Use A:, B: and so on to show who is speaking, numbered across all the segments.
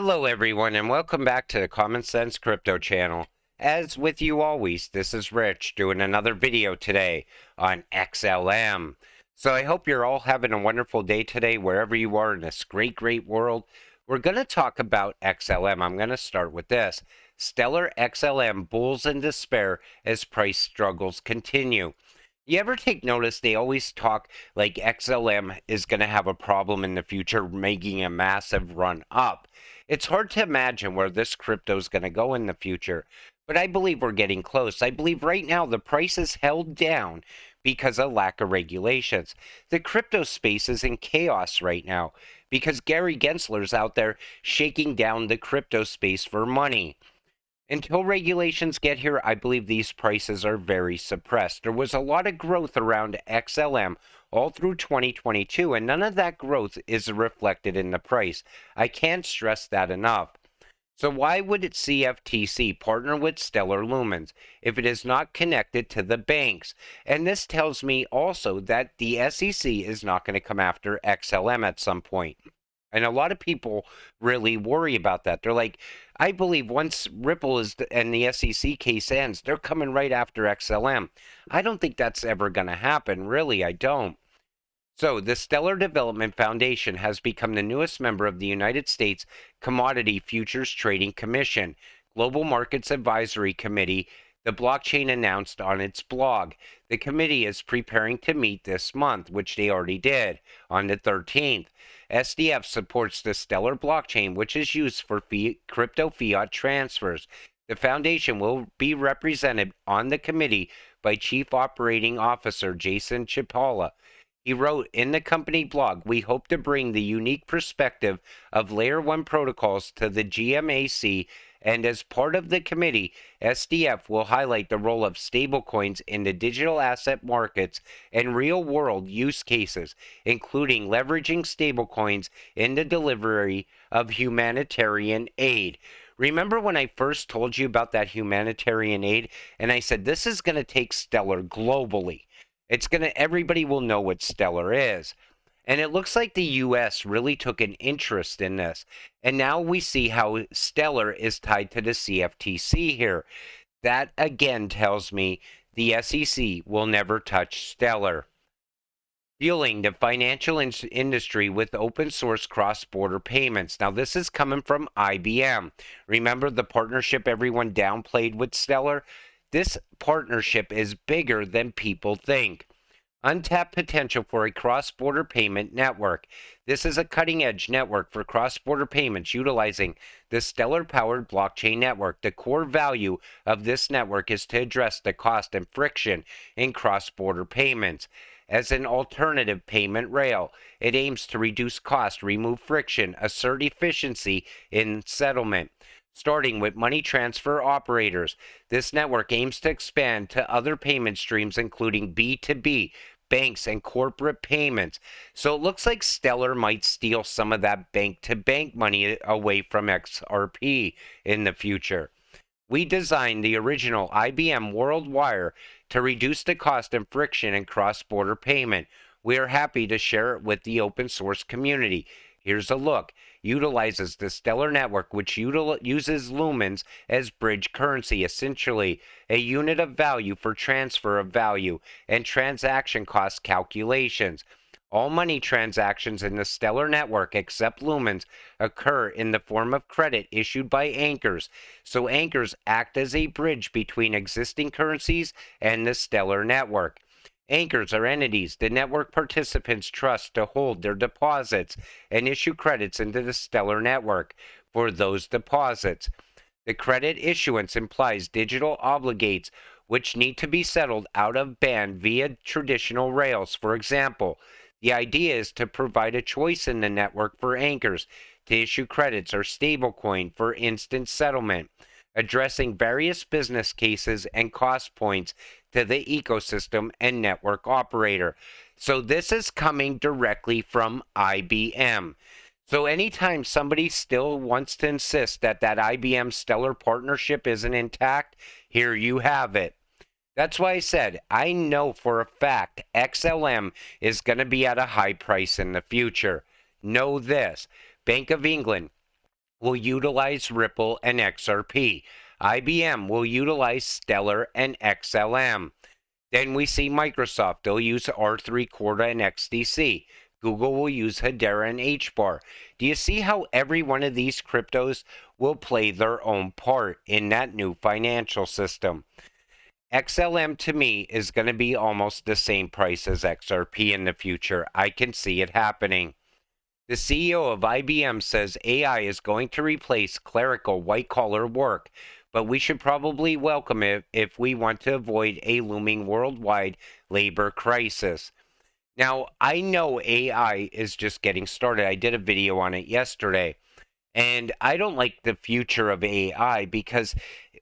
A: Hello, everyone, and welcome back to the Common Sense Crypto channel. As with you always, this is Rich doing another video today on XLM. So I hope you're all having a wonderful day today, wherever you are in this great world. We're going to talk about XLM. I'm going to start with this. Stellar XLM bulls in despair as price struggles continue. You ever take notice they always talk like XLM is going to have a problem in the future, making a massive run up? It's hard to imagine where this crypto is going to go in the future, but I believe we're getting close. I believe right now the price is held down because of lack of regulations. The crypto space is in chaos right now because Gary Gensler's out there shaking down the crypto space for money. Until regulations get here, I believe these prices are very suppressed. There was a lot of growth around XLM all through 2022, and none of that growth is reflected in the price. I can't stress that enough. So why would CFTC partner with Stellar Lumens if it is not connected to the banks? And this tells me also that the SEC is not going to come after XLM at some point. And a lot of people really worry about that. They're like, I believe once Ripple is and the SEC case ends, they're coming right after XLM. I don't think that's ever going to happen. Really, I don't. So, the Stellar Development Foundation has become the newest member of the United States Commodity Futures Trading Commission, Global Markets Advisory Committee. The blockchain announced on its blog. The committee is preparing to meet this month, which they already did, on the 13th. SDF supports the Stellar blockchain, which is used for crypto fiat transfers. The foundation will be represented on the committee by Chief Operating Officer Jason Chipola. He wrote in the company blog, "We hope to bring the unique perspective of Layer 1 protocols to the GMAC, and as part of the committee, SDF will highlight the role of stablecoins in the digital asset markets and real-world use cases, including leveraging stablecoins in the delivery of humanitarian aid." Remember when I first told you about that humanitarian aid, and I said this is going to take Stellar globally. Everybody will know what Stellar is. And it looks like the US really took an interest in this. And now we see how Stellar is tied to the CFTC here. That again tells me the SEC will never touch Stellar. Fueling the financial industry with open source cross-border payments. Now, this is coming from IBM. Remember the partnership everyone downplayed with Stellar? This partnership is bigger than people think. Untapped potential for a cross-border payment network. This is a cutting-edge network for cross-border payments utilizing the Stellar-powered blockchain network. The core value of this network is to address the cost and friction in cross-border payments. As an alternative payment rail, it aims to reduce cost, remove friction, assert efficiency in settlement. Starting with money transfer operators, this network aims to expand to other payment streams, including B2B, banks, and corporate payments. So it looks like Stellar might steal some of that bank-to-bank money away from XRP in the future. We designed the original IBM WorldWire to reduce the cost and friction in cross-border payment. We are happy to share it with the open source community. Here's a look. Utilizes the Stellar network, which uses Lumens as bridge currency, essentially a unit of value for transfer of value and transaction cost calculations. All money transactions in the Stellar network, except Lumens, occur in the form of credit issued by anchors. So anchors act as a bridge between existing currencies and the Stellar network. Anchors are entities the network participants trust to hold their deposits and issue credits into the Stellar network for those deposits. The credit issuance implies digital obligates which need to be settled out of band via traditional rails. For example, the idea is to provide a choice in the network for anchors to issue credits or stablecoin for instant settlement, addressing various business cases and cost points to the ecosystem and network operator. So this is coming directly from IBM. So anytime somebody still wants to insist that that IBM Stellar partnership isn't intact, here you have it. That's why I said I know for a fact XLM is going to be at a high price in the future. Know this. Bank of England will utilize Ripple and XRP. IBM will utilize Stellar and XLM. Then we see Microsoft, they'll use R3 Corda and XDC. Google will use Hedera and HBAR. Do you see how every one of these cryptos will play their own part in that new financial system? XLM to me is going to be almost the same price as XRP in the future. I can see it happening. The CEO of IBM says AI is going to replace clerical white-collar work, but we should probably welcome it if we want to avoid a looming worldwide labor crisis. Now, I know AI is just getting started. I did a video on it yesterday, and I don't like the future of AI because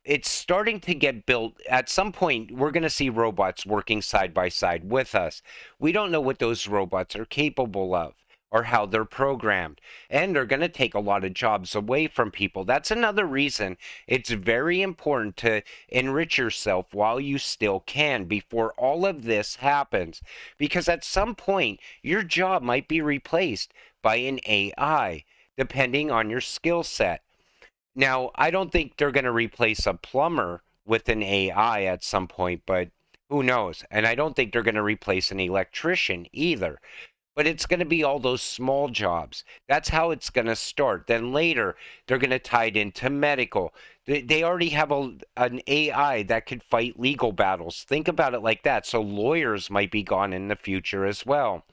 A: it's starting to get built. At some point, we're going to see robots working side by side with us. We don't know what those robots are capable of or how they're programmed. And they're going to take a lot of jobs away from people. That's another reason it's very important to enrich yourself while you still can before all of this happens. Because at some point, your job might be replaced by an AI, depending on your skill set. Now, I don't think they're going to replace a plumber with an AI at some point, but who knows? And I don't think they're going to replace an electrician either. But it's going to be all those small jobs. That's how it's going to start. Then later, they're going to tie it into medical. They already have an AI that could fight legal battles. Think about it like that. So lawyers might be gone in the future as well.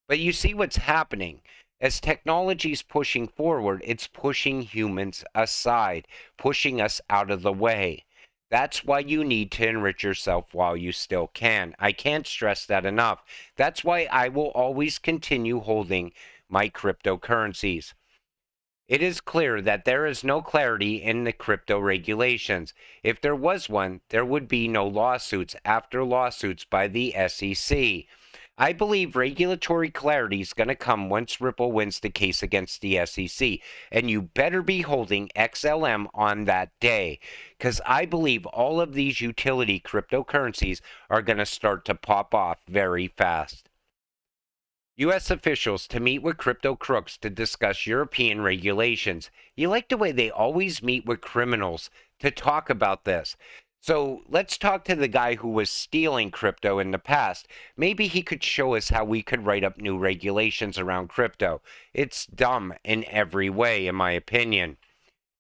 A: But you see what's happening. As technology's pushing forward, it's pushing humans aside, pushing us out of the way. That's why you need to enrich yourself while you still can. I can't stress that enough. That's why I will always continue holding my cryptocurrencies. It is clear that there is no clarity in the crypto regulations. If there was one, there would be no lawsuits after lawsuits by the SEC. I believe regulatory clarity is going to come once Ripple wins the case against the SEC. And you better be holding XLM on that day, because I believe all of these utility cryptocurrencies are going to start to pop off very fast. U.S. officials to meet with crypto crooks to discuss European regulations. You like the way they always meet with criminals to talk about this. So let's talk to the guy who was stealing crypto in the past. Maybe he could show us how we could write up new regulations around crypto. It's dumb in every way, in my opinion.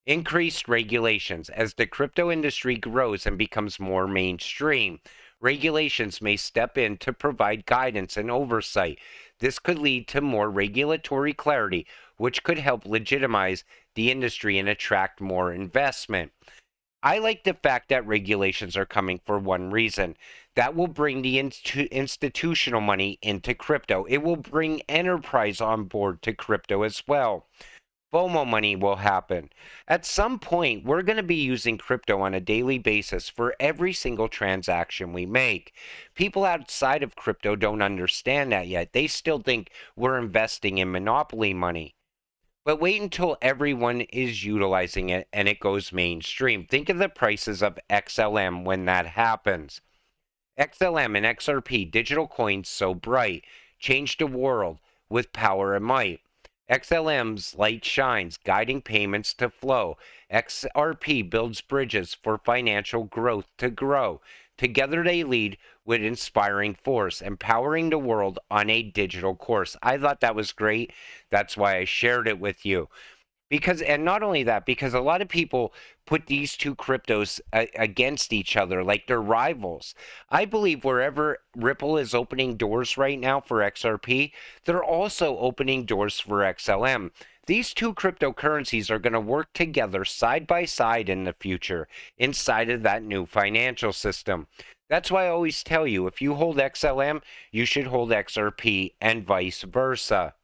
A: Increased regulations. As the crypto industry grows and becomes more mainstream, regulations may step in to provide guidance and oversight. This could lead to more regulatory clarity, which could help legitimize the industry and attract more investment. I like the fact that regulations are coming for one reason. That will bring the institutional money into crypto. It will bring enterprise on board to crypto as well. FOMO money will happen. At some point, we're going to be using crypto on a daily basis for every single transaction we make. People outside of crypto don't understand that yet. They still think we're investing in monopoly money. But wait until everyone is utilizing it and it goes mainstream. Think of the prices of XLM when that happens. XLM and XRP, digital coins so bright, change the world with power and might. XLM's light shines, guiding payments to flow. XRP builds bridges for financial growth to grow. Together they lead with inspiring force, empowering the world on a digital course. I thought that was great. That's why I shared it with you. Because, and not only that, because a lot of people put these two cryptos against each other like they're rivals. I believe wherever Ripple is opening doors right now for XRP, they're also opening doors for XLM. These two cryptocurrencies are going to work together side by side in the future inside of that new financial system. That's why I always tell you, if you hold XLM, you should hold XRP and vice versa.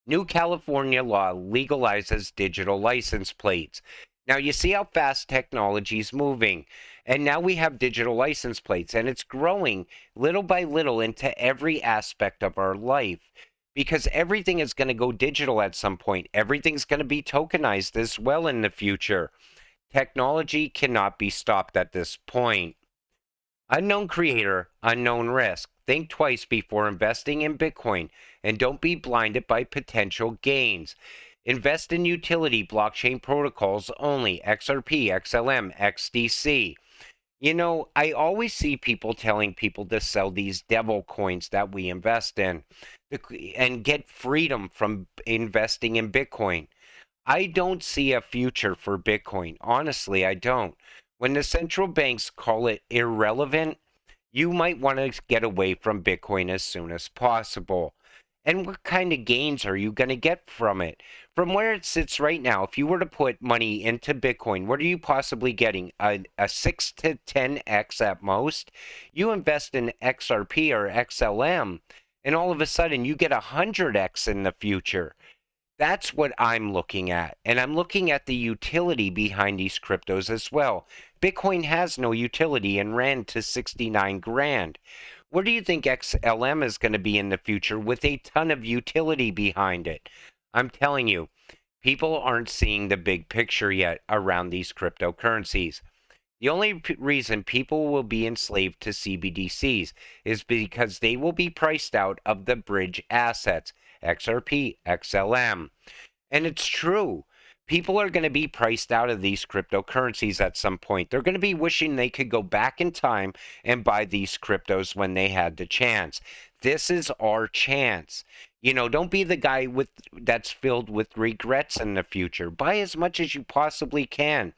A: New California law legalizes digital license plates. Now, you see how fast technology is moving. And now we have digital license plates, and it's growing little by little into every aspect of our life. Because everything is going to go digital at some point. Everything's going to be tokenized as well in the future. Technology cannot be stopped at this point. Unknown creator, unknown risk. Think twice before investing in Bitcoin and don't be blinded by potential gains. Invest in utility blockchain protocols only, XRP, XLM, XDC. You know, I always see people telling people to sell these devil coins that we invest in and get freedom from investing in Bitcoin. I don't see a future for Bitcoin. Honestly, I don't. When the central banks call it irrelevant, you might want to get away from Bitcoin as soon as possible. And what kind of gains are you going to get from it? From where it sits right now, if you were to put money into Bitcoin, what are you possibly getting? A 6 to 10x at most? You invest in XRP or XLM, and all of a sudden you get 100x in the future. That's what I'm looking at. And I'm looking at the utility behind these cryptos as well. Bitcoin has no utility and ran to 69 grand. Where do you think XLM is going to be in the future with a ton of utility behind it? I'm telling you, people aren't seeing the big picture yet around these cryptocurrencies. The only reason people will be enslaved to CBDCs is because they will be priced out of the bridge assets, XRP, XLM. And it's true. People are going to be priced out of these cryptocurrencies at some point. They're going to be wishing they could go back in time and buy these cryptos when they had the chance. This is our chance. You know, don't be the guy that's filled with regrets in the future. Buy as much as you possibly can,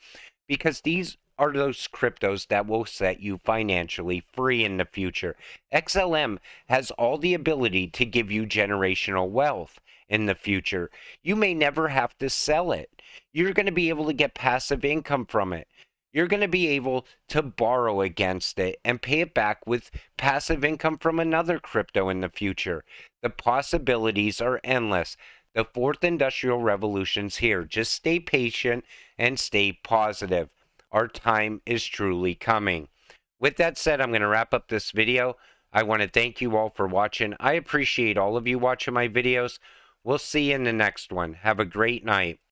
A: because these are those cryptos that will set you financially free in the future. XLM has all the ability to give you generational wealth in the future. You may never have to sell it. You're going to be able to get passive income from it. You're going to be able to borrow against it and pay it back with passive income from another crypto in the future. The possibilities are endless. The fourth industrial revolution's here. Just stay patient and stay positive. Our time is truly coming. With that said, I'm going to wrap up this video. I want to thank you all for watching. I appreciate all of you watching my videos. We'll see you in the next one. Have a great night.